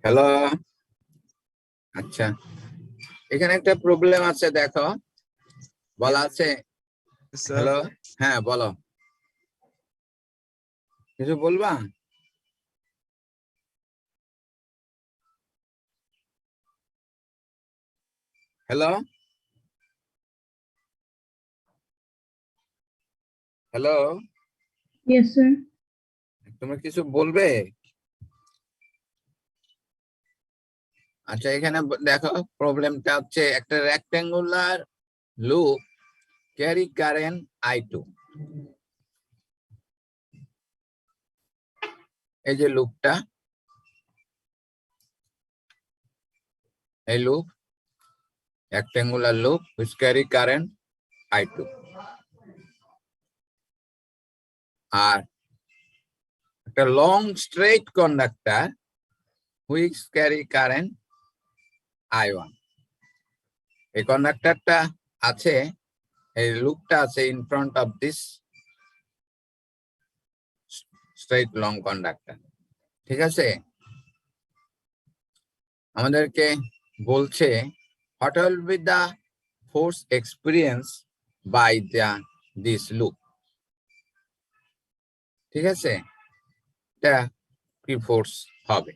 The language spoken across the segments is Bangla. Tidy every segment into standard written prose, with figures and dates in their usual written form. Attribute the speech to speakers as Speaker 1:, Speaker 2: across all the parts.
Speaker 1: হ্যালো। আচ্ছা, এখানে একটা প্রবলেম আছে, দেখো বলা আছে। হ্যালো, হ্যাঁ বলো, কিছু বলবা? Hello, hello,
Speaker 2: Yes, sir.
Speaker 1: তোমরা কিছু বলবে? আচ্ছা, এখানে দেখো প্রবলেমটা হচ্ছে একটা rectangular loop carry current I2। এই যে লুপটা, এই loop rectangular loop which carry current I2, আর একটা long straight conductor which carry current I1। এই কন্ডাক্টরটা আছে, এই লুপটা আছে in front of this straight long conductor. ঠিক আছে, আমাদেরকে বলছে what will be the force experience by this loop। ঠিক আছে, এটা কি ফোর্স হবে?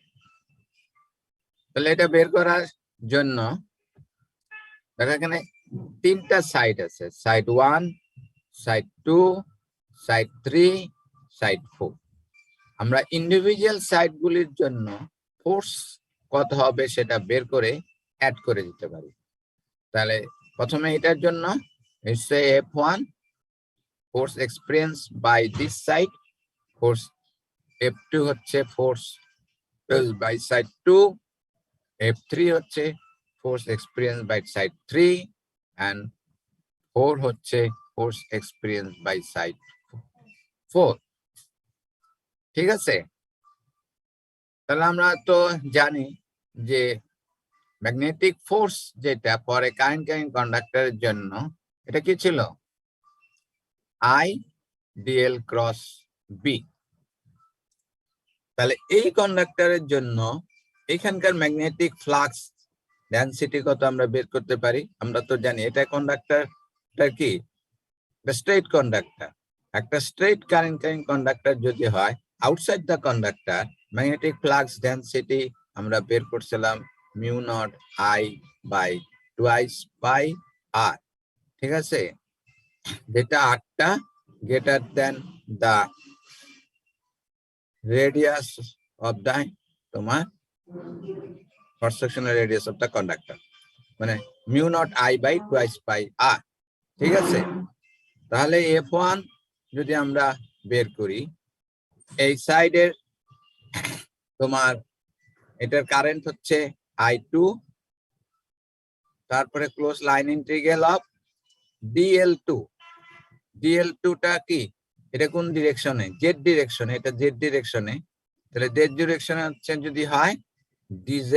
Speaker 1: তাহলে এটা বের করার জন্য দেখো এখানে তিনটা সাইড আছে, সাইড 1, সাইড 2, সাইড 3, সাইড 4। আমরা ইন্ডিভিজুয়াল সাইড গুলির জন্য ফোর্স কত হবে সেটা বের করে অ্যাড করে দিতে পারি। তাহলে প্রথমে এটার জন্য F1 force experience by this side, force F2 হচ্ছে ফোর্স বাই সাইড 2, F3 হচ্ছে force experience by side 3, and 4 হচ্ছে ফোর্স এক্সপিরিয়েন্স বাই সাইড 4। ঠিক আছে, তাহলে আমরা তো জানি যে ম্যাগনেটিক ফোর্স যেটা পরে কারেন্ট ক্যারিং কন্ডাক্টরের জন্য এটা কি ছিল? I dl cross b। তাহলে এই কন্ডাক্টরের জন্য এখানকার ম্যাগনেটিক ফ্লাক্স ডেনসিটি কত আমরা বের করতে পারি। আমরা তো জানি এটা কন্ডাক্টরটা কি স্ট্রেট কন্ডাক্টর। একটা স্ট্রেট কারেন্ট ক্যারিং কন্ডাক্টর যদি হয়, outside the conductor magnetic flux density আমরা বের করছিলাম mu naught I by twice pi R. ঠিক আছে, যেটা আরটা greater than the radius of the তোমার cross sectional radius of the conductor, মানে mu naught I by twice pi R. ঠিক আছে, তাহলে F1 যদি আমরা বের করি, এই সাইডের তোমার এটার কারেন্ট হচ্ছে I2, তারপরে close line integral of DL2। DL2 টা কি, এটা কোন ডিরেকশনে? জেড ডিরেকশনে, এটা জেড ডিরেকশনে। তাহলে জেড ডিরেকশনে হচ্ছে যদি হয় DZ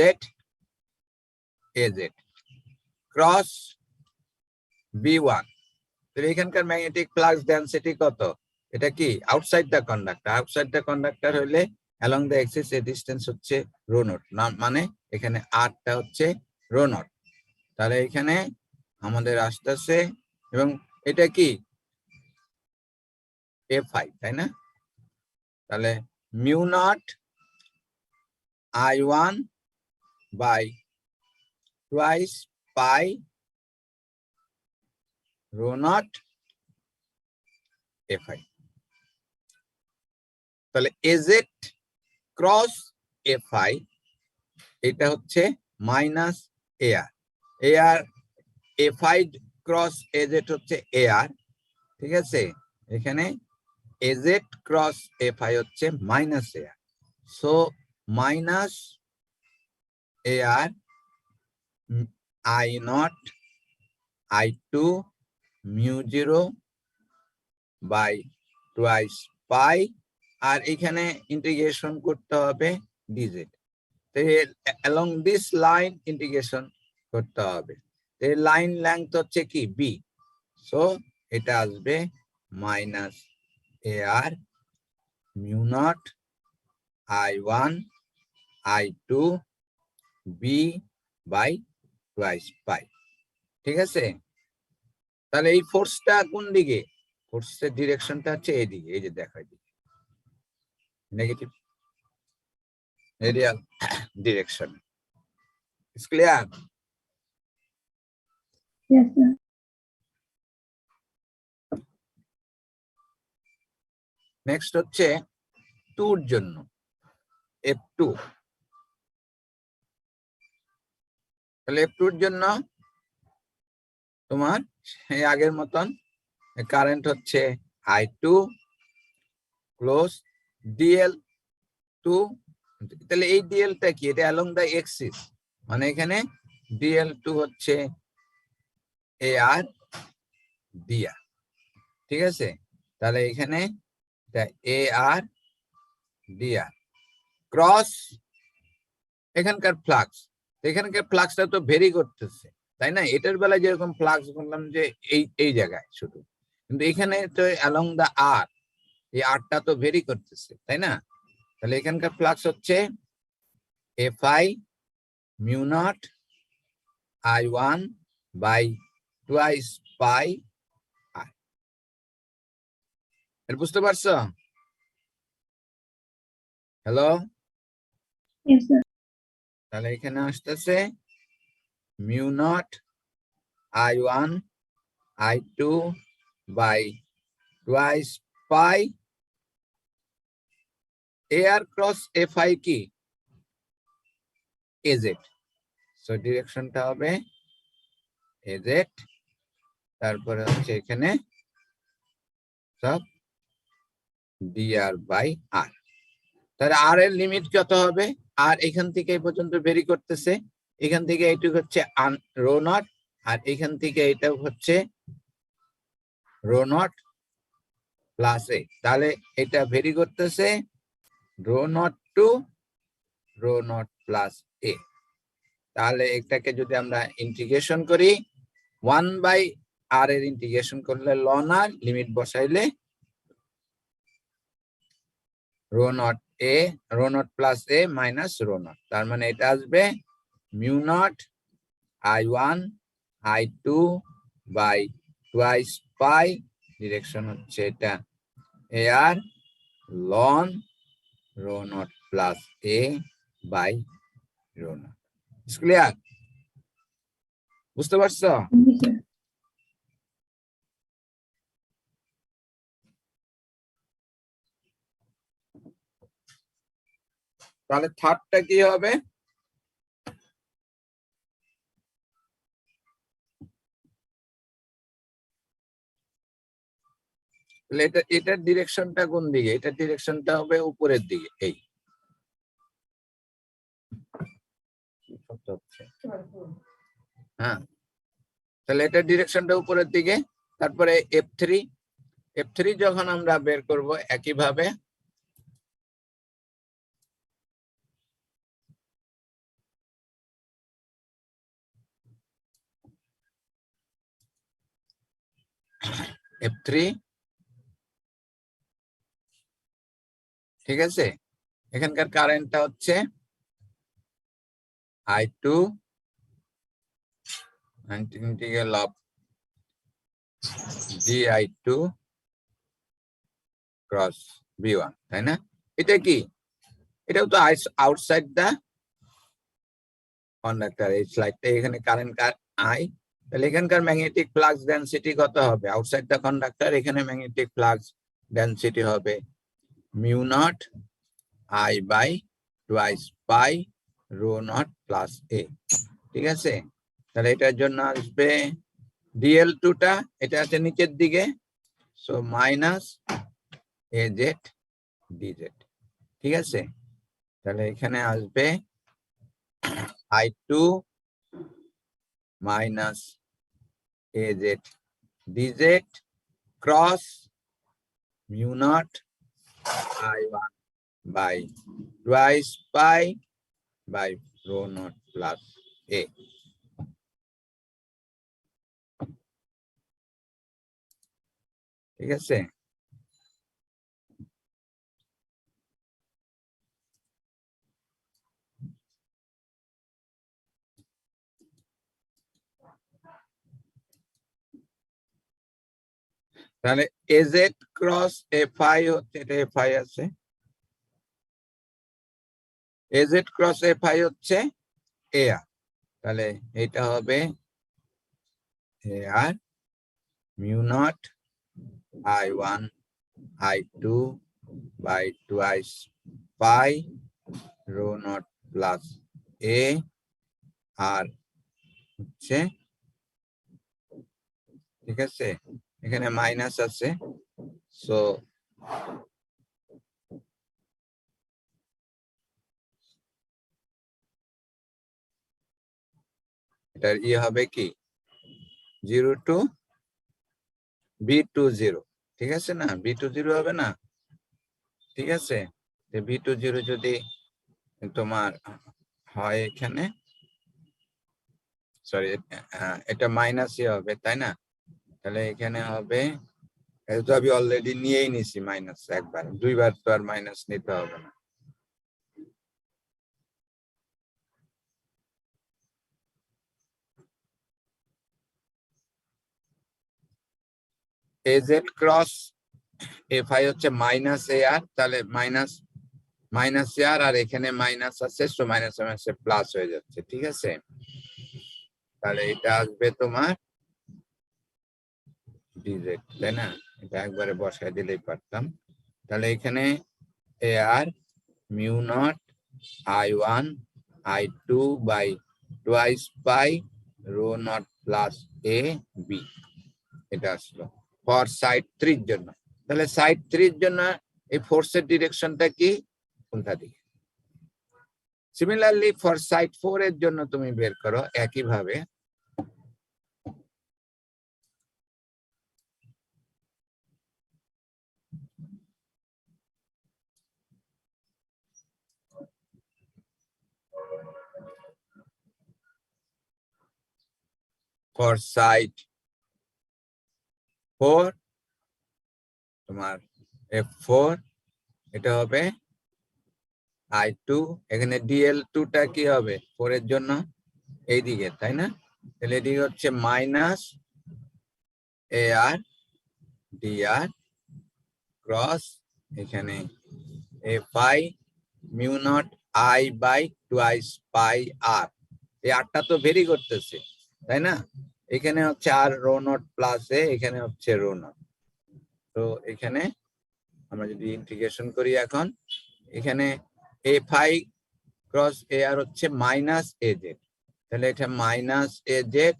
Speaker 1: AZ ক্রস B1। তাহলে এখানকার ম্যাগনেটিক ফ্লাক্স ডেনসিটি কত? এটা কি outside the conductor. Outside the conductor হলে অ্যালং দ্য এক্সিস এ ডিসটেন্স হচ্ছে রো নট, মানে এখানে আরটা হচ্ছে রো নট। তাহলে এখানে আমাদের আসতেছে, এবং এটা কি F5, তাই না? তাহলে mu naught I1 by twice pi rho naught F5। তাহলে AZ ক্রস F5 এটা হচ্ছে minus AR। AR A5 cross AZ হচ্ছে AR। ঠিক আছে, এখানে AZ ক্রস A5 হচ্ছে minus AR। So minus AR I naught I2 mu 0 by twice pi, আর এখানে ইন্টিগ্রেশন করতে হবে DZ। along this line integration করতে হবে। এই লাইন লেংথ হচ্ছে কি B, সো এটা আসবে minus AR mu naught I1 I2 B by twice pi. ঠিক আছে, তাহলে এই ফোর্সটা কোন দিকে? ফোর্সের ডিরেকশনটা হচ্ছে এইদিকে, এই যে দেখা দিকে negative radial direction. It's clear?
Speaker 2: Yes, sir.
Speaker 1: Next হচ্ছে টুর জন্য F2। তাহলে F2 এর জন্য তোমার এই আগের মতন কারেন্ট হচ্ছে I2 ক্লোজ DL2। তাহলে এই ডিএলটা কি? এটা অ্যালং দা এক্সিস, মানে এখানে DL2 হচ্ছে AR DR। ঠিক আছে, তাহলে এখানে AR DR ক্রস এখানকার ফ্লাক্স। এখানকার ফ্লাক্সটা তো ভেরি করতেছে, তাই না? এটার বেলায় যেরকম ফ্লাক্স বললাম যে এই জায়গায় শুধু, কিন্তু এখানে তো অ্যালং দা আর, এই আরটা তো ভেরি করতেছে, তাই না? তাহলে এখানকার ফ্লাক্স হচ্ছে FI mu naught I1 by twice pi R. এর বুঝতে পারছো? Hello,
Speaker 2: Yes, sir.
Speaker 1: তাহলে এখানে আসতেছে mu naught I1 I2 by twice pi AR cross FI কি? AZ। সো ডিরেকশনটা হবে AZ, তারপরে হচ্ছে এখানে সব DR বাই R। তাহলে R এর লিমিট কত হবে? আর এখান থেকে এই পর্যন্ত ভেরি করতেছে, এখান থেকে এইটুকু হচ্ছে রো নট, আর এখান থেকে এটাও হচ্ছে রো নট প্লাস এ। তাহলে এটা ভেরি করতেছে rho naught to rho naught plus A. তাহলে এটাকে যদি আমরা ইন্টিগ্রেশন করি, 1/r এর ইন্টিগ্রেশন করলে লন আর, লিমিট বসাইলে rho naught A, rho naught plus A minus rho naught, তার মানে এটা আসবে mu naught I1 I2 by twice pi, direction হচ্ছে এটা AR ln rho naught plus A by rho naught. Clear? বুঝতে পারছো?
Speaker 2: Yes, sir.
Speaker 1: তাহলে থার্ডটা কি হবে? এটার ডিরেকশনটা কোন দিকে? এটার ডিরেকশনটা হবে উপরের দিকে, এই হ্যাঁ। তাহলে এটার ডিরেকশনটা উপরের দিকে। তারপরে F3 যখন আমরা বের করব একইভাবে F3, ঠিক আছে, এখানকার কারেন্টটা হচ্ছে I2 integral of GI2 cross V1, তাই না? এটা কি? এটাও তো আউটসাইড দা কন্ডাক্টর। এই স্লাইডটা এখানে কারেন্ট I, তাহলে এখানকার ম্যাগনেটিক ফ্লাক্স ডেনসিটি কত হবে আউটসাইড দা কন্ডাক্টর? এখানে ম্যাগনেটিক ফ্লাক্স ডেনসিটি হবে mu naught I by twice pi rho naught plus A. ঠিক আছে, তাহলে এটার জন্য আসবে DL2 টা, এটা আছে নিচের দিকে, সো মাইনাস AZ DZ। ঠিক আছে, তাহলে এখানে আসবে I2 minus AZ DZ cross mu naught I1 by twice pi by rho naught plus A. ঠিক আছে, তাহলে এজেড ক্রস এফআই হচ্ছে, এটা এফআই আছে, এজেড ক্রস এফআই হচ্ছে এআর, তাহলে এটা হবে AR mu naught I1 I2 by twice pi rho naught plus a আর হচ্ছে, ঠিক আছে, এখানে মাইনাস আছে, সো এটার হবে কি 0 to B20, ঠিক আছে না, B20 হবে না, ঠিক আছে, B20 যদি তোমার হয় এখানে, সরি এটা মাইনাসই হবে তাই না, তাহলে এখানে হবে, এটা তো আমি অলরেডি নিয়েই নিছি মাইনাস একবার, দুইবার তো আর মাইনাস নিতে হবে না। এজেড ক্রস এফআই হচ্ছে মাইনাস এ আর, তাহলে মাইনাস মাইনাস এ আর, আর এখানে মাইনাস আছে, সো মাইনাস মাইনাসে প্লাস হয়ে যাচ্ছে, ঠিক আছে, তাহলে এটা আসবে তোমার ডিজেড, তাই না, এটা একবারে বসায় দিলেই পারতাম, তাহলে এখানে A R mu naught I1 I2 by twice pi rho naught plus A B, এটা আসলো ফর সাইড 3 জন্য। তাহলে সাইড 3 জন্য এই ফোর্সের ডিরেকশনটা কি, কোনটা দিকে। সিমিলারলি ফর সাইড 4 এর জন্য তুমি বের করো একই ভাবে, ফর সাইড 4 তোমার F4, এটা হবে I2, এখানে DL2 টা কি হবে 4 এর জন্য এইদিকে, তাই না, তাহলে এদিকে হচ্ছে minus A R DR cross এখানে FI mu naught I by twice pi R, এই আরটা তো ভেরি করতেছে তাই না, এখানে হচ্ছে R rho naught plus A, এখানে হচ্ছে রো নট, তো এখানে আমরা যদি ইন্টিগ্রেশন করি এখন, এখানে এফআই ক্রস এ আর হচ্ছে মাইনাস এ জেড, তাহলে এটা minus A Z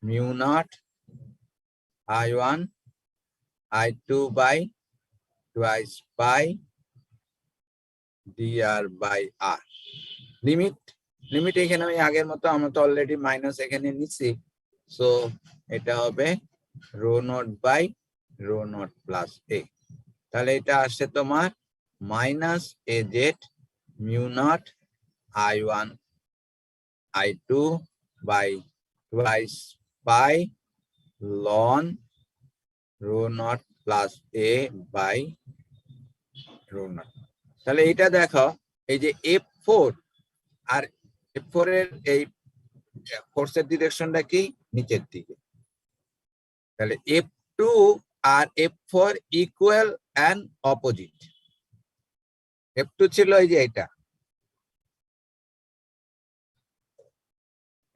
Speaker 1: mu naught I1 I2 by twice pi dr by r, limit limit এখানে আমি আগের মতো, আমরা তো অলরেডি মাইনাস এখানে নিচ্ছি, সো এটা হবে rho naught by rho naught plus A, তাহলে এটা আসছে তোমার minus A Z mu naught I1 I2 by twice pi ln rho naught plus A by rho naught. তাহলে এটা দেখো, এই যে F4 আর F4 এর এই ফোর্সের ডিরেকশনটা কি নিচের দিকে, তাহলে F2 আর F4 equal and opposite, F2 ছিল এই যে এটা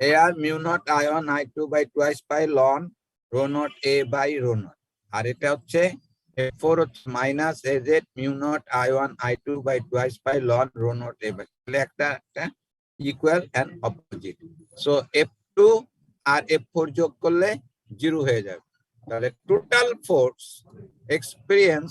Speaker 1: A R mu naught I1 I2 by twice pi ln rho naught A by rho naught, আর এটা হচ্ছে F4 হচ্ছে minus A Z mu naught I1 I2 by twice pi ln rho naught A by, তাহলে একটা equal and opposite, so F2 আর F4 যোগ করলে 0 হয়ে যাবে, তাহলে টোটাল ফোর্স এক্সপিরিয়েন্স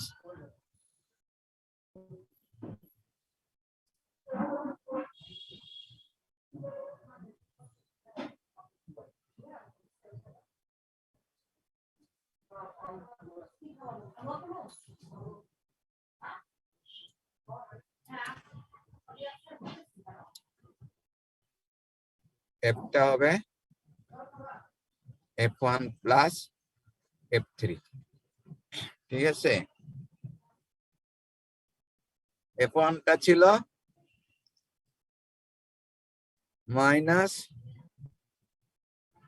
Speaker 1: এফটা হবে F1 প্লাস F3, ঠিক আছে, F1 টা ছিল minus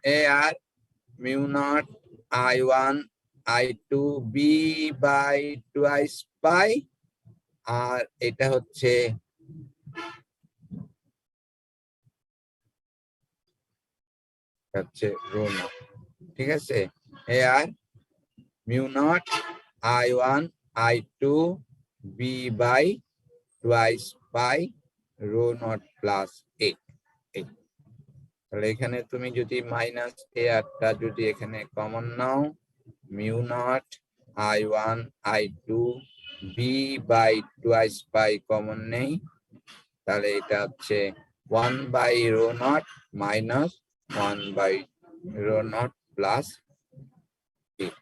Speaker 1: A R mu naught I1 I2 B by twice pi আর এটা হচ্ছে রো নট, ঠিক আছে। আর mu naught I1 I2 B by twice pi rho naught plus 8। তাহলে এখানে তুমি যদি মাইনাস এ আরটা যদি এখানে কমন নাও, mu naught I1 I2 B by twice pi common নেই, তাহলে এটা হচ্ছে 1 by rho naught minus 1 by rho naught plus 8।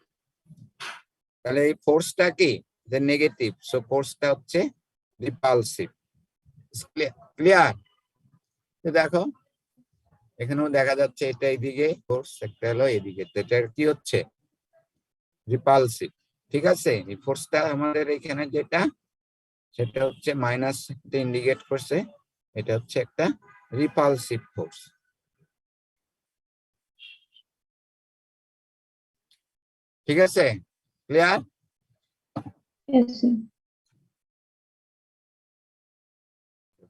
Speaker 1: তাহলে এই ফোর্সটা কি, যে নেগেটিভ, সো ফোর্সটা হচ্ছে রিপালসিভ। ক্লিয়ার? দেখো এখানেও দেখা যাচ্ছে এটা এইদিকে ফোর্স, একটা হলো এদিকে, এটা কি হচ্ছে রিপালসিভ, ঠিক আছে। এই ফোর্সটা আমাদের এখানে যেটা, সেটা হচ্ছে মাইনাস ইন্ডিকেট করছে, এটা হচ্ছে একটা রিপালসিভ ফোর্স। ঠিক আছে, ক্লিয়ার?
Speaker 2: Yes, sir.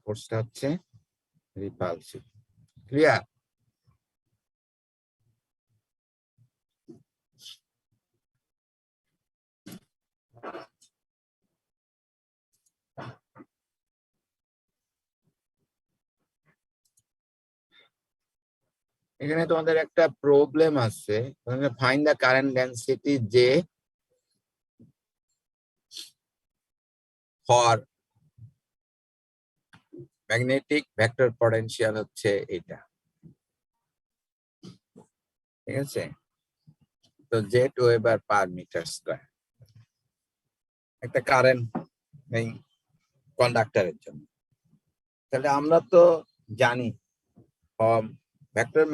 Speaker 1: ফোর্সটা হচ্ছে রিপালসিভ, ক্লিয়ার? এখানে তোমাদের একটা প্রবলেম আছে, find the current density J for magnetic vector potential হচ্ছে এটা, ঠিক আছে। তো Z weber per metre square একটা কারেন্ট এই কন্ডাক্টরের জন্য। তাহলে আমরা তো জানি ভেক্টর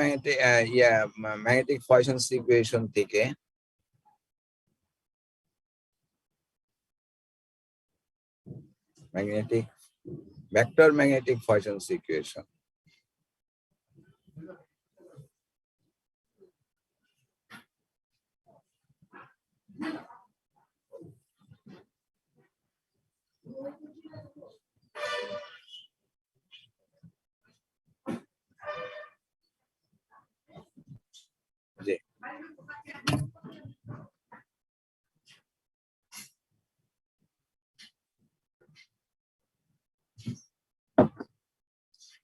Speaker 1: ম্যাগনেটিক পয়সনস ইকুয়েশন থেকে ভেক্টর ম্যাগনেটিক পয়সনস ইকুয়েশন, যে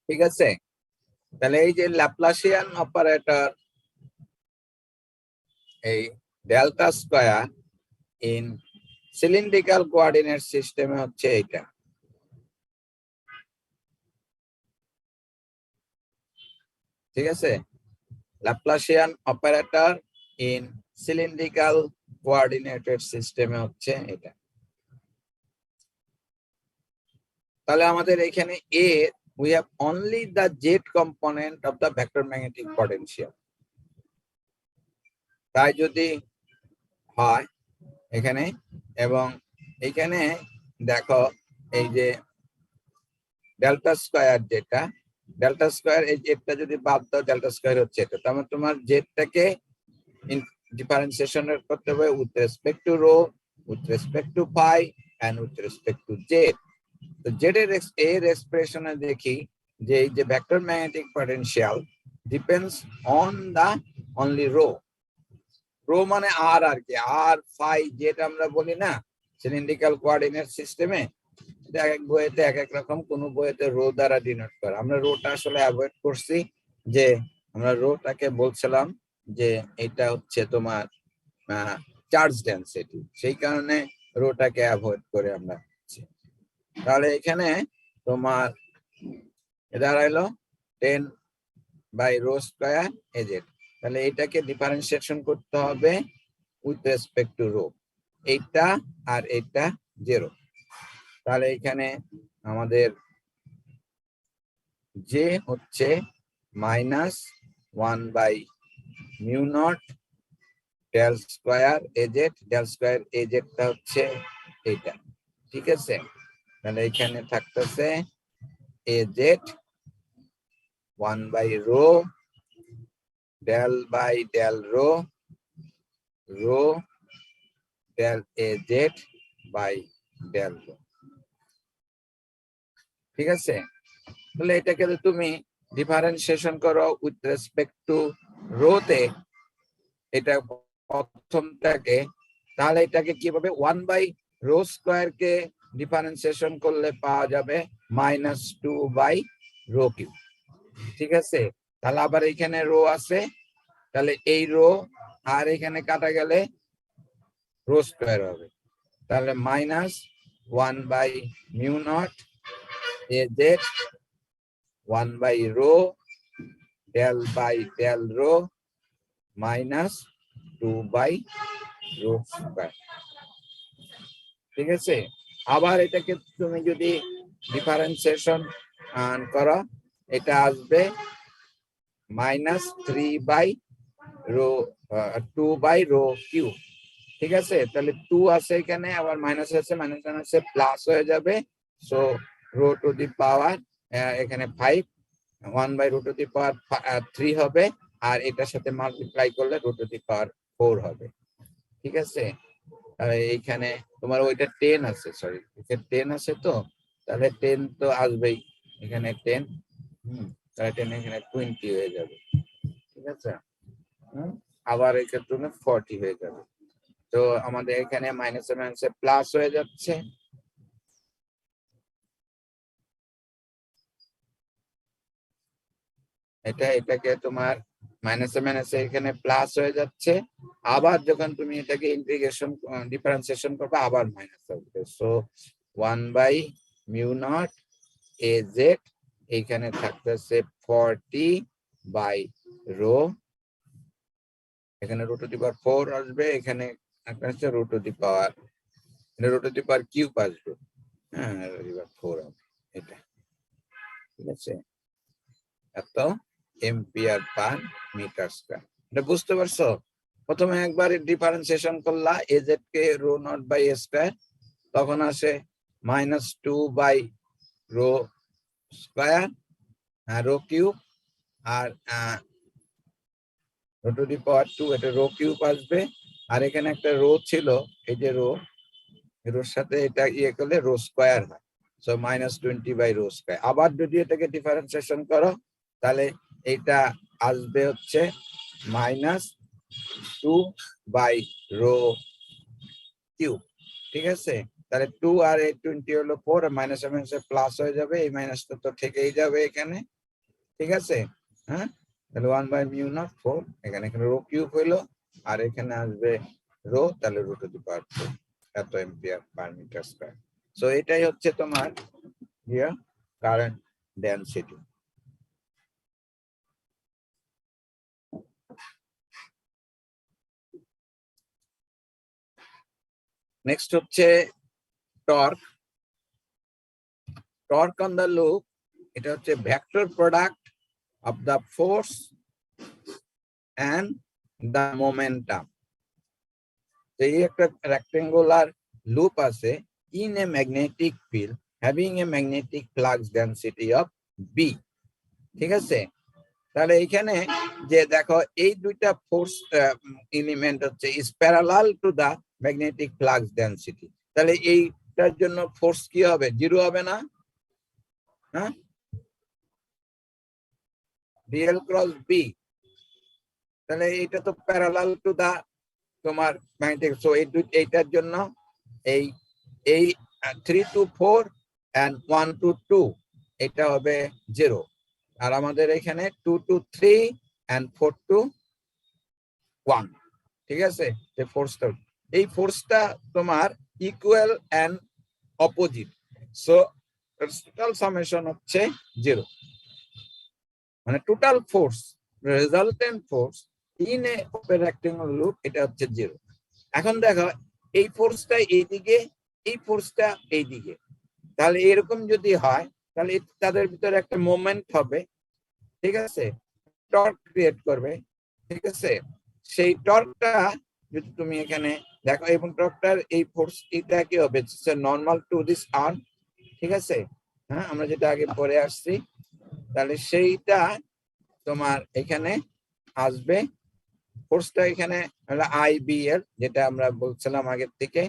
Speaker 1: ঠিক আছে। তাহলে এই যে ল্যাপ্লাসিয়ান অপারেটর এই delta square in cylindrical coordinate সিস্টেমে হচ্ছে এটা, ঠিক আছে। Laplacian operator in cylindrical coordinated সিস্টেমে হচ্ছে এটা। তাহলে আমাদের এখানে এ we have only the z component of the vector magnetic potential, তাই যদি হয় এখানে, এবং এখানে দেখো এই যে ডেল্টা স্কয়ার, যেটা ডেল্টা স্কয়ার, এই জেডটা যদি বাদ দাও ডেল্টা স্কয়ার হচ্ছে এটা, তার মানে তোমার জেডটাকে ডিফারেন্সিয়েশন করতে হবে with respect to rho, with respect to pi and with respect to Z. তো জেড এর এক্সপ্রেশনে দেখি যে এই যে vector magnetic potential depends on the only rho, rho মানে আর কি, আর ফাই জেড আমরা বলি না সিলিন্ড্রিক্যাল কোঅর্ডিনেট সিস্টেমে, এক এক বইয়েতে এক এক রকম, কোন বইয়েতে রো দ্বারা ডিনোট করে। আমরা রোটা আসলে অ্যাভয়েড করছি, যে আমরা রোটাকে বলছিলাম যে এটা হচ্ছে তোমার চার্জ ডেনসিটি, সেই কারণে রোটাকে অ্যাভয়েড করে আমরা। তাহলে এখানে তোমার দাঁড়াইলো 10 বাই রো স্কয়ার এজেড, তাহলে এটাকে ডিফারেন্সিয়েশন করতে হবে উইথ রেসপেক্ট টু রো, এইটা আর এটা 0। তাহলে এখানে আমাদের যে হচ্ছে minus 1 by mu naught del square AZ, del square এজেডটা হচ্ছে এইটা, ঠিক আছে। তাহলে এখানে থাকতেছে AZ 1 by rho del by del rho, rho del AZ by del rho। ঠিক আছে, তাহলে এটাকে তুমি ডিফারেন্সিয়েশন করো উইথ রেসপেক্ট টু রোতে, এটা প্রথমটাকে, তাহলে এটাকে কিভাবে 1 বাই রো স্কয়ার কে ডিফারেন্সিয়েশন করলে পাওয়া যাবে -2 বাই রো কিউব। ঠিক আছে, তাহলে আবার এখানে রো আছে, তাহলে এই রো আর এখানে কাটা গেলে রো স্কয়ার হবে, তাহলে -1 by mu naught AZ 1 by rho del rho -2 by rho square. ঠিক আছে, আবার এটাকে তুমি যদি ডিফারেন্সিয়েশন করো, এটা আসবে -3 by rho 2 by rho cube. ঠিক আছে, তাহলে 2 আছে এখানে, আবার মাইনাস আছে, মাইনাস আছে প্লাস হয়ে যাবে, সো রো টু দি পাওয়ার এখানে 5 1 বাই রো টু দি পাওয়ার 3 হবে, আর এটার সাথে মাল্টিপ্লাই করলে রো টু দি পাওয়ার 4 হবে। ঠিক আছে, এইখানে তোমার ওইটা 10 আছে, সরি এখানে 10 আছে, তো তাহলে 10 তো আসবেই এখানে 10, তাহলে 10 এখানে 20 হয়ে যাবে। ঠিক আছে, আবার এক্ষেত্রে 40 হয়ে যাবে, তো আমাদের এখানে মাইনাস মাইনাসে প্লাস হয়ে যাচ্ছে, এটাকে তোমার মাইনাসে মাইনাসে এখানে প্লাস হয়ে যাচ্ছে, আবার যখন তুমি এটাকে ইন্টিগ্রেশন ডিফারেন্সিয়েশন করবে আবার মাইনাস হবে, so 1 by mu naught AZ এখানে থাকতেছে 40 বাই রো, এখানে রো টু দি পাওয়ার 4 আসবে, এখানে একটা হচ্ছে rho to the power, rho to the power cube আসবে, হ্যাঁ 4 হবে এটা। ঠিক আছে, এত এম্পিয়ার পার মিটার স্কয়ার। এটা বুঝতে পারছো? প্রথমে একবার ডিফারেন্সিয়েশন করলা AZ কে rho naught by A square, তখন আসে -2 by rho square rho cube, আর রো টু দি পাওয়ার 2 এটা রো কিউব আসবে, আর এখানে একটা রো ছিল, এই যে রো, রোর সাথে এটা ইয়ে করলে রো স্কয়ার হয়, সো -20 বাই রো স্কয়ার। আবার যদি এটাকে ডিফারেন্সিয়েশন করো, তাহলে এটা আসবে হচ্ছে -2 বাই রো কিউব। ঠিক আছে, তাহলে 2 আর 20 হলো 4, মাইনাস মাইনাসে প্লাস হয়ে যাবে, এই মাইনাসটা তো থেকেই যাবে এখানে। ঠিক আছে, হ্যাঁ, তাহলে 1 বাই মিউ নট 4, এখানে রো কিউব হইলো, আর এখানে আসবে রো, তাহলে রো টু দি পাওয়ার 4, এত ampere per metre square. So এটাই হচ্ছে তোমার কারেন্ট ডেনসিটি। নেক্সট হচ্ছে torque. Torque on the loop, এটা হচ্ছে vector product of the force and the momentum. এই একটা রেক্টেঙ্গুলার লুপ আছে in a magnetic field having a magnetic flux density of B. ঠিক আছে, তাহলে এখানে যে দেখো এই দুইটা ফোর্স এলিমেন্ট হচ্ছে is parallel to the magnetic flux density, তাহলে এইটার জন্য ফোর্স কি হবে? 0 হবে না? হ্যাঁ, ডিএল ক্রস বি, তাহলে এইটা তো প্যারালাল টু দা তোমার ম্যাগনেটিক, সো এইটার জন্য এই এই 3 to 4 and 1 to 2 এটা হবে 0, আর আমাদের এখানে 2 to 3 and 4 to 1। ঠিক আছে, যে ফোর্সটা, এই ফোর্সটা তোমার equal and opposite, so total summation হচ্ছে 0, মানে total force resultant force in a rectangular loop এটা হচ্ছে 0। এখন দেখো এই ফোর্সটা এইদিকে, এই ফোর্সটা এইদিকে, তাহলে এরকম যদি হয় তাহলে তাদের ভিতরে একটা মোমেন্ট হবে। ঠিক আছে, টর্ক ক্রিয়েট করবে। ঠিক আছে, সেই টর্কটা যদি তুমি এখানে দেখো, এবং টর্কটার এই ফোর্স এটা কি হবে? Normal to this arm. ঠিক আছে, হ্যাঁ, আমরা যেটা আগে পরে আসছি, তাহলে সেইটা তোমার এখানে আসবে ফোর্সটা এখানে হলো আইবিএল, যেটা আমরা বলছিলাম আগের থেকে,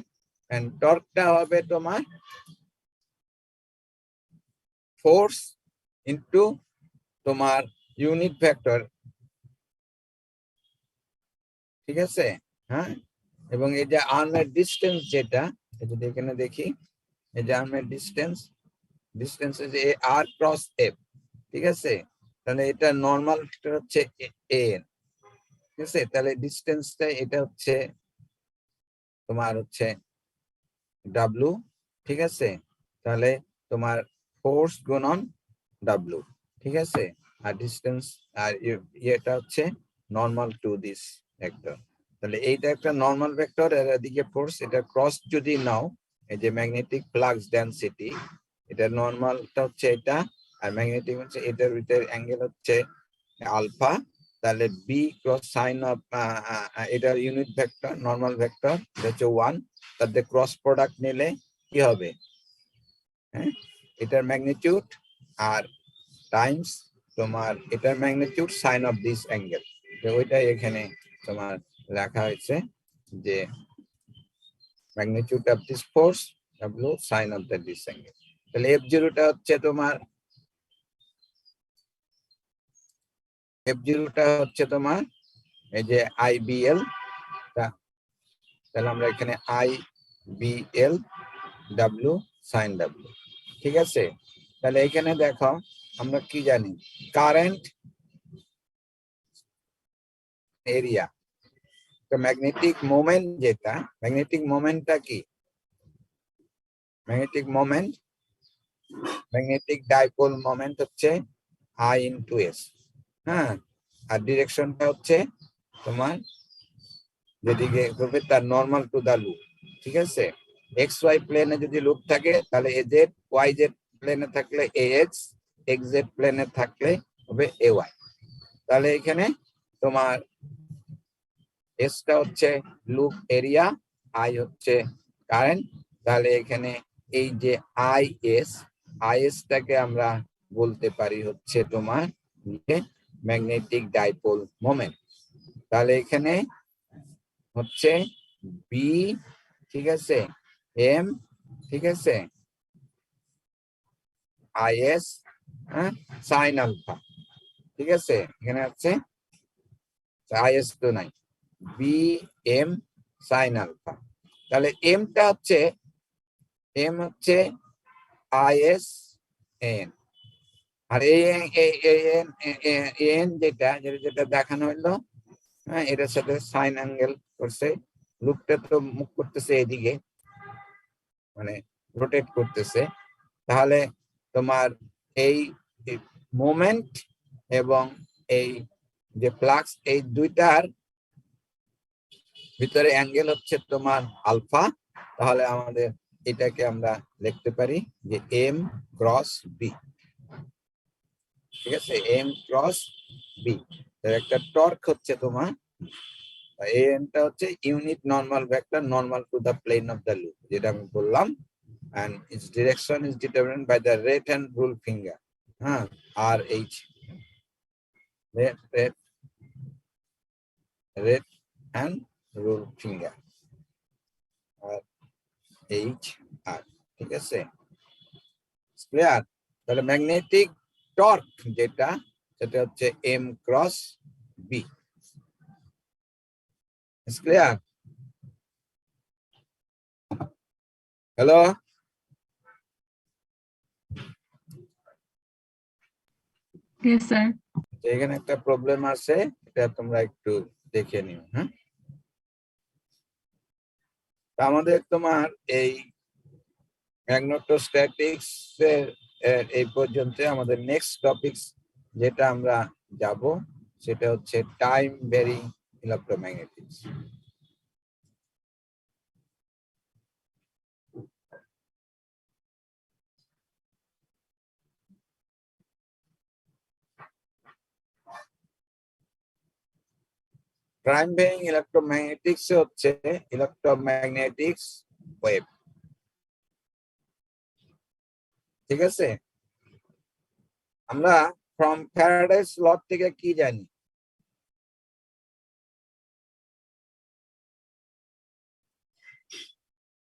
Speaker 1: এন্ড টর্কটা হবে তোমার ফোর্স ইনটু তোমার ইউনিট ভেক্টর, ঠিক আছে? হ্যাঁ, এবং এই যে আর্মের ডিস্টেন্স যেটা, যদি এখানে দেখি, এই যে আর্মের ডিস্টেন্স যে আর ক্রস এফ, ঠিক আছে? তাহলে এটা নর্মাল ভেক্টর হচ্ছে এন, ঠিক আছে? তাহলে ডিস্টেন্সটা এটা হচ্ছে তোমার হচ্ছে ডাব্লু, ঠিক আছে? তাহলে তোমার ফোর্স গুণন ডাব্লু, ঠিক আছে? আর ডিস্টেন্স আর এটা হচ্ছে নর্মাল টু দিস ভেক্টর। তাহলে এইটা একটা নর্মাল ভেক্টর, এর এদিকে ফোর্স, এটা ক্রস যদি নাও, এই যে ম্যাগনেটিক ফ্লাক্স ডেনসিটি, এটা নর্মালটা হচ্ছে এটা, আর ম্যাগনেটিক হচ্ছে এটার ভিতরে অ্যাঙ্গেল হচ্ছে আলফা। তাহলে বি ক্রস সাইন অফ, এটার ইউনিট ভেক্টর নর্মাল ভেক্টর হচ্ছে 1, তাতে ক্রস প্রোডাক্ট নিলে কি হবে? হ্যাঁ, এটার ম্যাগনিটিউড আর টাইমস তোমার এটার magnitude sine of this angle, তো ওইটাই এখানে তোমার লেখা হয়েছে যে magnitude of this force W sine of the this angle. তাহলে এফ জিরোটা হচ্ছে তোমার তোমার এই যে আইবিএল, তাহলে আমরা এখানে আইবিএল ডাব্লিউ সাইন ডাব্লিউ, ঠিক আছে? তাহলে এখানে দেখো আমরা কি জানি, কারেন্ট এরিয়া, তো ম্যাগনেটিক মোমেন্ট যেটা, ম্যাগনেটিক মোমেন্টটা কি? ম্যাগনেটিক ডাইপোল মোমেন্ট হচ্ছে আই ইনটু এস। হ্যাঁ, আর ডিরেকশনটা হচ্ছে তোমার যেদিকে করবে তার নর্মাল টু দা লুপ, ঠিক আছে? এক্স ওয়াই প্লেনে যদি লুপ থাকে তাহলে এ জেড, ওয়াই জেড প্লেনে থাকলে এ এক্স, এক্স জেড প্লেনে থাকলে হবে এ ওয়াই। তাহলে এখানে তোমার এসটা হচ্ছে লুপ এরিয়া, আই হচ্ছে কারেন্ট। তাহলে এখানে এই যে আইএসটাকে আমরা বলতে পারি হচ্ছে তোমার ম্যাগনেটিক ডাইপোল মোমেন্ট। তাহলে এখানে হচ্ছে বি, ঠিক আছে, এম, ঠিক আছে, আইএস, হ্যাঁ, সাইন আলফা, ঠিক আছে? এখানে হচ্ছে আইএস তো নাই, বি এম সাইন আলফা। তাহলে এমটা হচ্ছে আইএস এন, আর এন যেটা যেটা দেখানো হইলো, হ্যাঁ, এটার সাথে সাইন অ্যাঙ্গেল করছে, লুপটা তো মুখ করতেছে এদিকে, মানে রোটেট করতেছে। তাহলে তোমার এই মোমেন্ট এবং এই যে ফ্লাক্স, এই দুইটার ভিতরে অ্যাঙ্গেল হচ্ছে তোমার আলফা। তাহলে আমাদের এটাকে আমরা লিখতে পারি যে এম ক্রস বি, ঠিক আছে? এম ক্রস বি, একটা টর্ক হচ্ছে তোমার, এনটা হচ্ছে unit normal vector normal to the plane of the loop, যেটা আমি বললাম, and its direction is determined by the rate and rule finger, RH, rate and rule finger, R, ঠিক আছে? ক্লিয়ার? তাহলে ম্যাগনেটিক টর্ক যেটা, সেটা হচ্ছে M cross B. Clear? Hello,
Speaker 2: Yes, sir.
Speaker 1: এখানে একটা প্রবলেম আছে, এটা তোমরা একটু দেখে নিও। হ্যাঁ, আমাদের তোমার এই ম্যাগনেটোস্ট্যাটিক্স এর এই পর্যন্ত। আমাদের নেক্সট টপিকস যেটা আমরা যাব সেটা হচ্ছে টাইম ভ্যারিং ইলেকট্রোম্যাগনেটিক্স। টাইম ভ্যারিং ইলেকট্রোম্যাগনেটিক্স হচ্ছে ইলেকট্রোম্যাগনেটিক্স ওয়েভ, ঠিক আছে? আমরা ফ্রম ফ্যারাডেস ল থেকে কি জানি?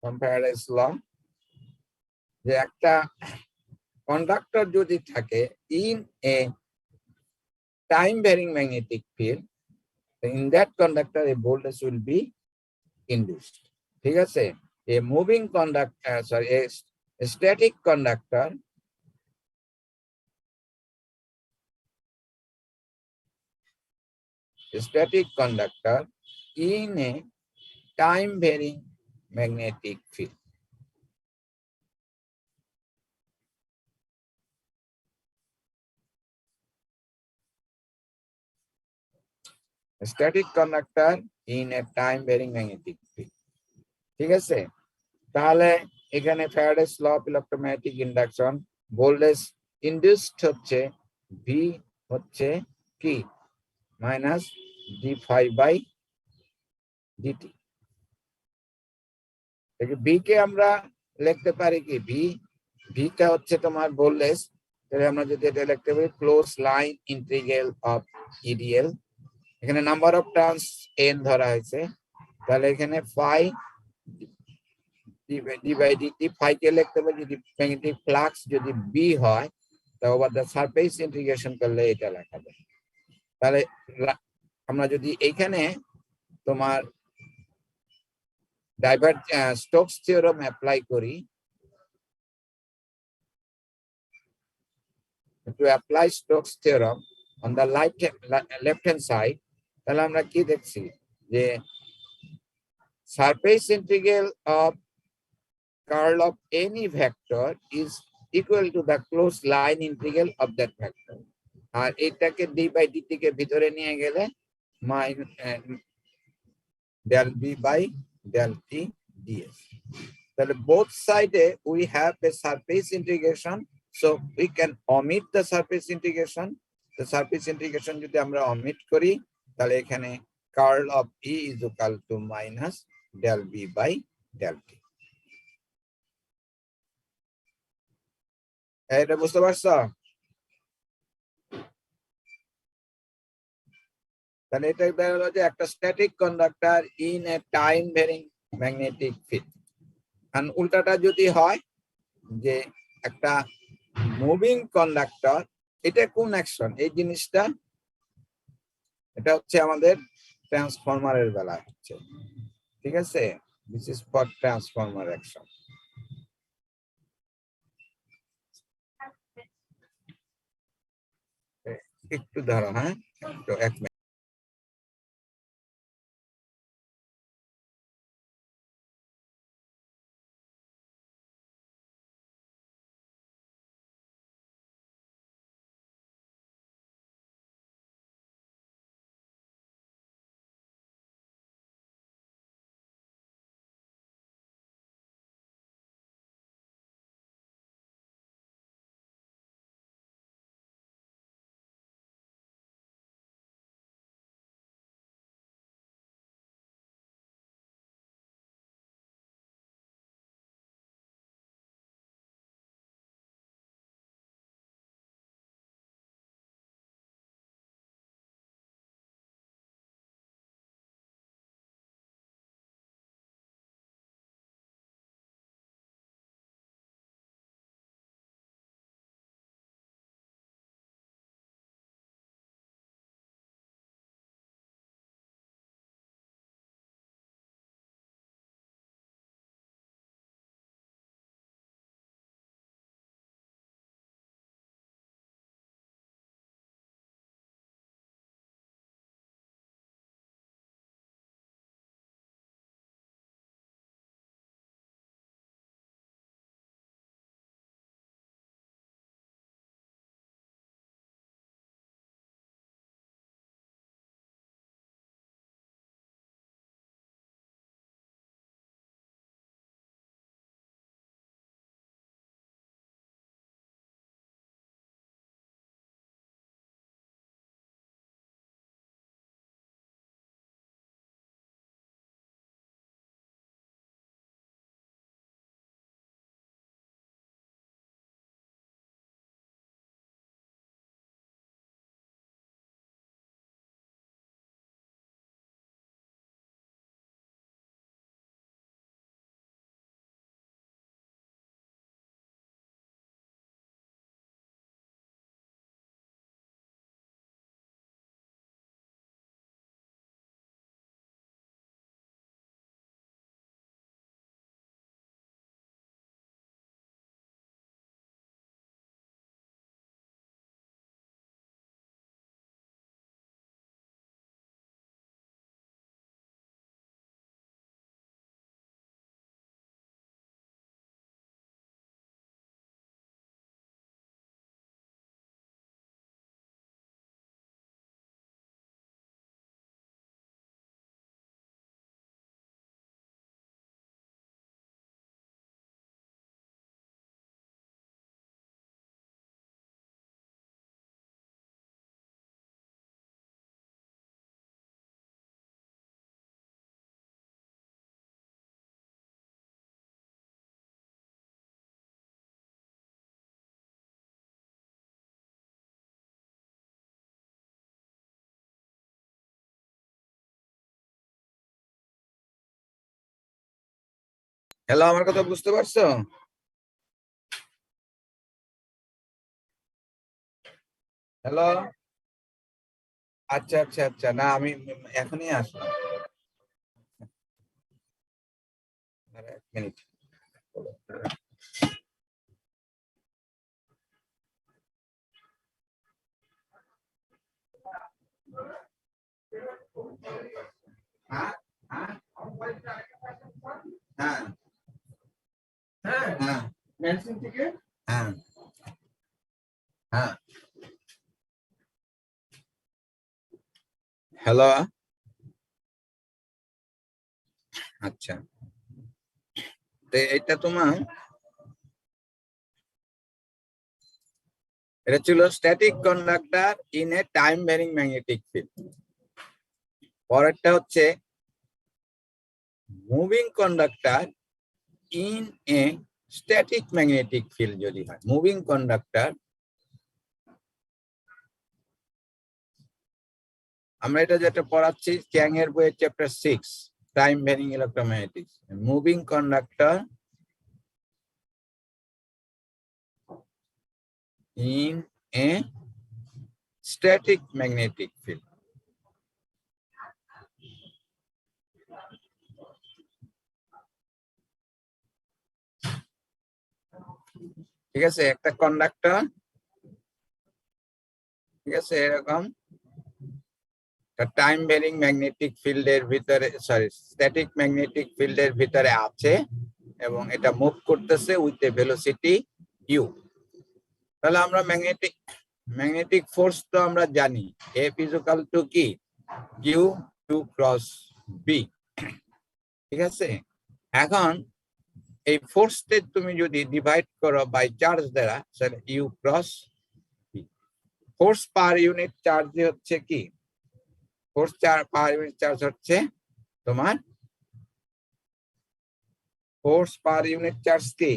Speaker 1: from Faraday's law যে একটা কন্ডাক্টর যদি থাকে in a time varying magnetic field, in that conductor a voltage will be induced. ঠিক আছে? A moving conductor, a static conductor in a time varying magnetic field. A static conductor in a time varying magnetic field. ঠিক আছে? তাহলে এখানে Faraday's law of electromagnetic induction voltage induced হচ্ছে ভি হচ্ছে কি minus D phi by DT. V কে আমরা লিখতে পারি কি ভিটা হচ্ছে তোমার ভোল্টেজ, তাহলে আমরা যদি এটা লিখতে পারি close line integral of EDL, এখানে নাম্বার অফ টার্নস এন ধরা হয়েছে, তাহলে এখানে phi D by DT, phi কে লিখতে পারি যদি ম্যাগনেটিক ফ্লাক্স যদি বি হয় তাহলে ওভার দ্য সারফেস ইন্টিগ্রেশন করলে এটা লেখা যায়। তাহলে আমরা যদি এইখানে তোমার স্টোকস থিওরেম অ্যাপ্লাই করি, to apply Stokes theorem on the left hand side, তাহলে আমরা কি দেখছি যে surface integral of curl of any vector is equal to the closed line integral of that vector, আর এটাকে d by dt কে ভিতরে নিয়ে গেলে del b by del t ds, তাহলে both side we have a surface integration, so we can omit the surface integration. The surface integration যদি আমরা omit করি তাহলে এখানে curl of E is equal to minus del B by del T. এটা বুঝতে পারছো? তাহলে এটা হলো যে একটা static conductor in a time varying magnetic field. আর উল্টাটা যদি হয় যে একটা মুভিং কন্ডাক্টর, এটা কোন অ্যাকশন এই জিনিসটা, এটা হচ্ছে আমাদের ট্রান্সফরমারের বেলা হচ্ছে, ঠিক আছে? This is for transformer action. একটু ধরো, হ্যাঁ, একটু এক মিনিট। হ্যালো, আমার কথা বুঝতে পারছো? হ্যালো, আচ্ছা আচ্ছা আচ্ছা, না আমি এখনই আসলাম। এক মিনিট। হ্যাঁ হ্যাঁ হ্যাঁ হ্যাঁ হ্যাঁ হ্যাঁ। হ্যালো, আচ্ছা, তো এটা তোমার, এটা ছিল static conductor in a time varying magnetic field. পরেরটা হচ্ছে moving conductor in a static magnetic field যদি হয়। মুভিং কন্ডাক্টর, আমরা এটা যেটা পড়াচ্ছি চ্যাং এর বইয়ের chapter 6 time varying electromagnetics. Moving conductor in a static magnetic field. ঠিক আছে, একটা কন্ডাক্টর, ঠিক আছে, এরকম টাইম ভ্যারিং ম্যাগনেটিক ফিল্ডের ভিতরে, সরি, স্ট্যাটিক ম্যাগনেটিক ফিল্ডের ভিতরে আছে এবং এটা মুভ করতেছে উইথ এ ভেলোসিটি ইউ। তাহলে আমরা ম্যাগনেটিক ফোর্স তো আমরা জানি, এফ ইজ ইকুয়াল টু কি, কিউ টু ক্রস বি। ঠিক আছে, এখন এই ফোর্সকে তুমি যদি ডিভাইড করো বাই চার্জ দ্বারা, তাহলে U cross B. Force per unit charge হচ্ছে কি, ফোর্স পার ইউনিট চার্জ হচ্ছে তোমার, ফোর্স পার ইউনিট চার্জ কি,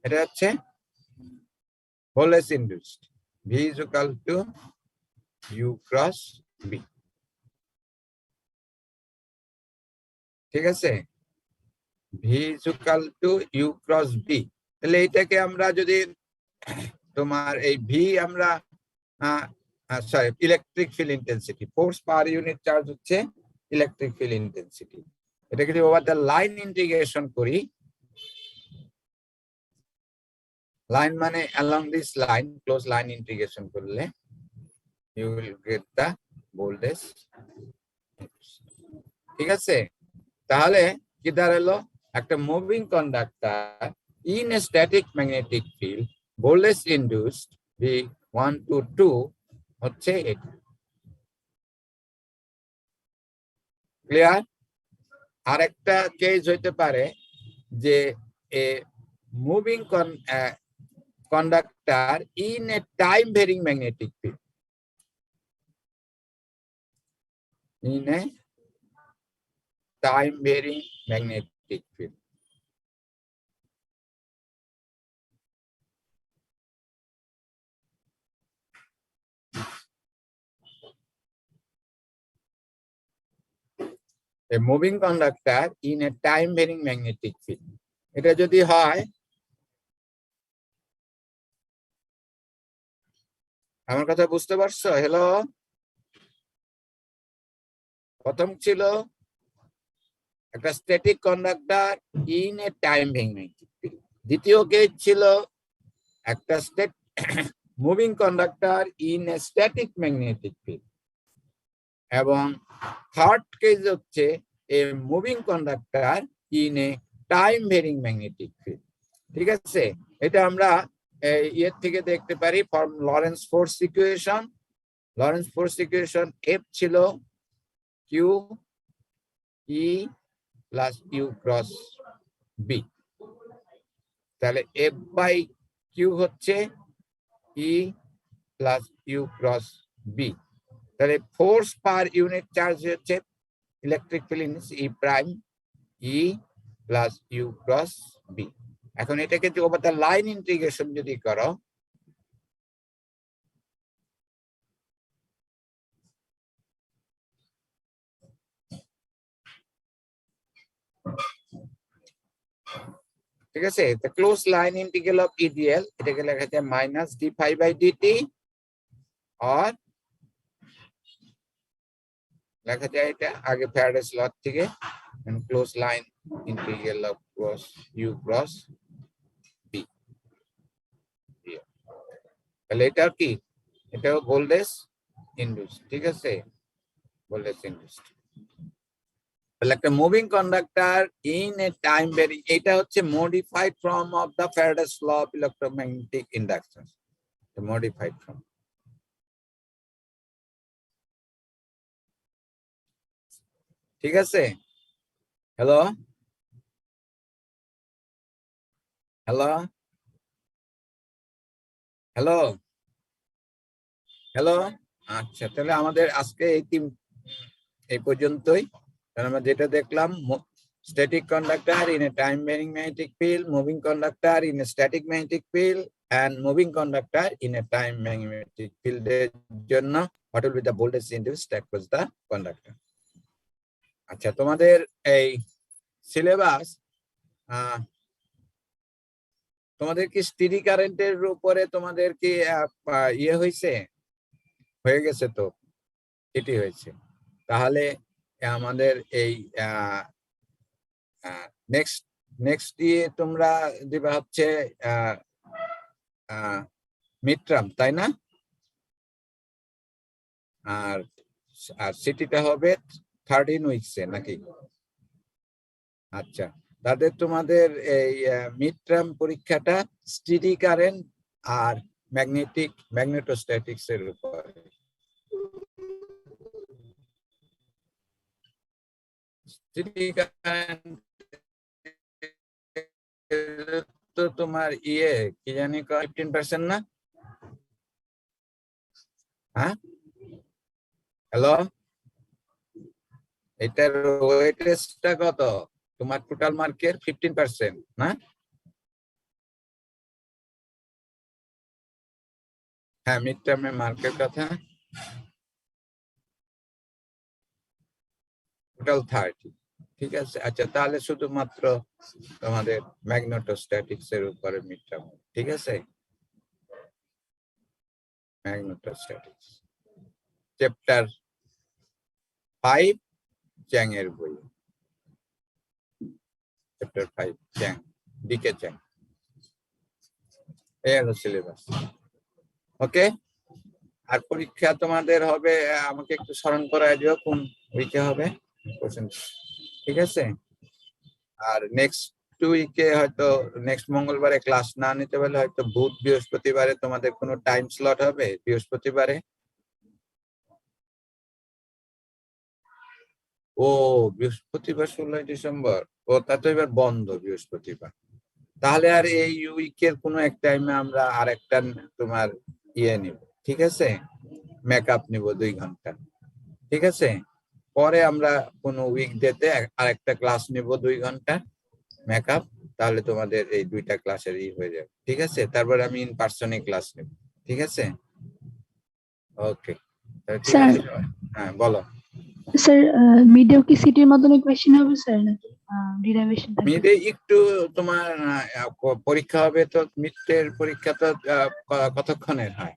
Speaker 1: এটা হচ্ছে holes induced, V is equal to U cross B. ঠিক আছে, V is equal to U cross B. তাহলে এইটাকে আমরা যদি তোমার এই ভি আমরা, sorry, electric field intensity, force per unit charge হচ্ছে ইলেকট্রিক ফিল্ড ইন্টেন্সিটি। এটাকে যদি ওভার দ্য লাইন ইন্টিগ্রেশন করি, লাইন মানে along this line, close line integration করলে you will get the voltage। ঠিক আছে, তাহলে কি দাঁড়ালো, একটা moving conductor in a static magnetic field, voltage induced V 1 to 2 হচ্ছে এটা। ক্লিয়ার? আরেকটা কেস হইতে পারে যে এ moving conductor in a time varying magnetic field, in a time varying magnetic field। A moving conductor in a time varying magnetic field, এটা যদি হয়, আমার কথা বুঝতে পারছো? হ্যালো, প্রথম ছিল একটা static conductor in a time varying magnetic field, দ্বিতীয় কেস ছিল একটা moving conductor in a static magnetic field, এবং থার্ড কেস হচ্ছে a moving conductor in a time varying magnetic field. ঠিক আছে, এটা আমরা এর থেকে দেখতে পারি form Lorentz force equation. Lorentz force equation F ছিল Q E plus U cross B, তাহলে এফ বাই কিউ হচ্ছে E plus U cross B. তাহলে ফোর্স পার ইউনিট চার্জ হচ্ছে electric field E prime E plus U cross B. এখন এটাকে ওভার দ্য লাইন ইন্টিগ্রেশন যদি করো, ঠিক আছে, the closed line integral of EDL এটাকে লেখা যায় minus d phi by dt, or লেখা যায় এটা আগে ফ্যারাডেস ল থেকে closed line integral of cross u cross b। তাহলে এটা কি, এটাও ভোল্টেজ ইনডিউস, ঠিক আছে, ভোল্টেজ ইনডিউস। তাহলে একটা moving conductor in a time vary, এটা হচ্ছে modified form of the Faraday's law of electromagnetic induction, modified form. ঠিক আছে, হ্যালো হ্যালো হ্যালো হ্যালো, আচ্ছা তাহলে আমাদের আজকে এই পর্যন্তই। আমরা যেটা দেখলাম, static conductor in a time varying magnetic field, moving conductor in a static magnetic field, and moving conductor in a time magnetic field এর জন্য what will be the voltage induced across the conductor। আচ্ছা, তোমাদের এই সিলেবাস তোমাদের কি স্টেডি কারেন্টের উপরে তোমাদের কি ইয়ে হয়ে গেছে? তো এটি হয়েছে। তাহলে আমাদের এই নেক্সট দিয়ে তোমরা দিবা হচ্ছে মিড টার্ম, তাই না? আর সিটিটা হবে 13 উইকসে নাকি? আচ্ছা, তাদের তোমাদের এই মিড টার্ম পরীক্ষাটা স্টেডি কারেন্ট আর ম্যাগনেটোস্ট্যাটিক্স এর উপরে। স্টেডি কারেন্ট তো তোমার ইয়ে কি জানি 15% না? হ্যাঁ, হ্যালো, এটার ওয়েটেজটা কত? তোমার টোটাল মার্কের 15% না? হ্যাঁ, মিড টার্মে মার্কের কথা টোটাল 30। ঠিক আছে, আচ্ছা তাহলে শুধুমাত্র তোমাদের ম্যাগনেটোস্ট্যাটিক্স এর উপরে মিড টার্ম, ঠিক আছে? ম্যাগনেটোস্ট্যাটিক্স চ্যাপ্টার 5 চ্যাং এর বই, চ্যাপ্টার 5 চ্যাং, ডিকে চ্যাং, এই হলো সিলেবাস। ওকে, আর পরীক্ষা তোমাদের হবে, আমাকে একটু স্মরণ করায় দিও কোন উইকে হবে কোশ্চেন, ঠিক আছে? আর নেক্সট উইকে হয়তো নেক্সট মঙ্গলবারে ক্লাস না নিতে পারলে হয়তো বুধ বৃহস্পতিবারে তোমাদের কোনো টাইম স্লট হবে বৃহস্পতিবারে? ও বৃহস্পতিবার 16 ডিসেম্বর, ও তা তো এবার বন্ধ বৃহস্পতিবার। তাহলে আর এই উইকের কোনো এক টাইমে আমরা আরেকটা তোমার ইয়ে নিব, ঠিক আছে, মেকআপ নিব 2 ঘন্টা, ঠিক আছে? পরে আমরা কোনো উইক ডেতে আরেকটা ক্লাস নিব 2 ঘন্টা মেকআপ, তাহলে তোমাদের এই 2টা ক্লাসের হয়ে যাবে, ঠিক আছে? তারপর আমি ইন পার্সনে ক্লাস নেব, ঠিক আছে? ওকে, ঠিক আছে, হ্যাঁ বলো।
Speaker 2: স্যার মিডেও কি সিটির মাধ্যমে কোয়েশ্চেন হবে স্যার নাকি ডিরাইভেশন থাকবে?
Speaker 1: মিডে একটু তোমার পরীক্ষা হবে তো, মিডের পরীক্ষা তো কতক্ষণের হয়?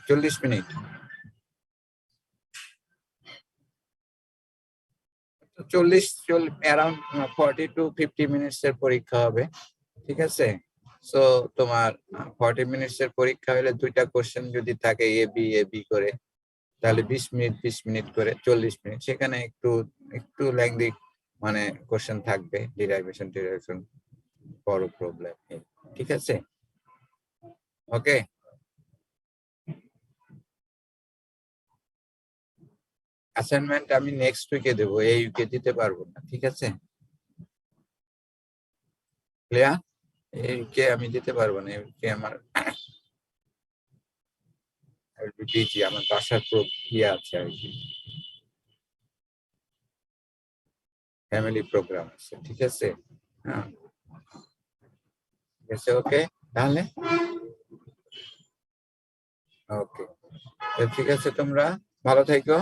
Speaker 1: 40 মিনিট। 40 অ্যারাউন্ড 40 to 50 মিনিটস এর পরীক্ষা হবে, ঠিক আছে? সো তোমার 40 মিনিটস এর পরীক্ষা হলে 2টা কোশ্চেন যদি থাকে এ বি করে, তাহলে 20 মিনিট 20 মিনিট করে 40 মিনিট। সেখানে একটু লেংদি মানে কোশ্চেন থাকবে, ডিরাইভেশন বড় প্রবলেম, ঠিক আছে? ওকে, অ্যাসাইনমেন্ট আমি নেক্সট উইকে দেবো, এই উইকে দিতে পারবো না, ঠিক আছে? ক্লিয়ার? এই উইকে আমি দিতে পারবো না, এই উইকে আমার বিজি, আমার বাসার ইয়ে আছে আর কি, ফ্যামিলি প্রোগ্রাম আছে, ঠিক আছে? হ্যাঁ, ঠিক আছে, ওকে তাহলে, ওকে ঠিক আছে, তোমরা ভালো থেকো।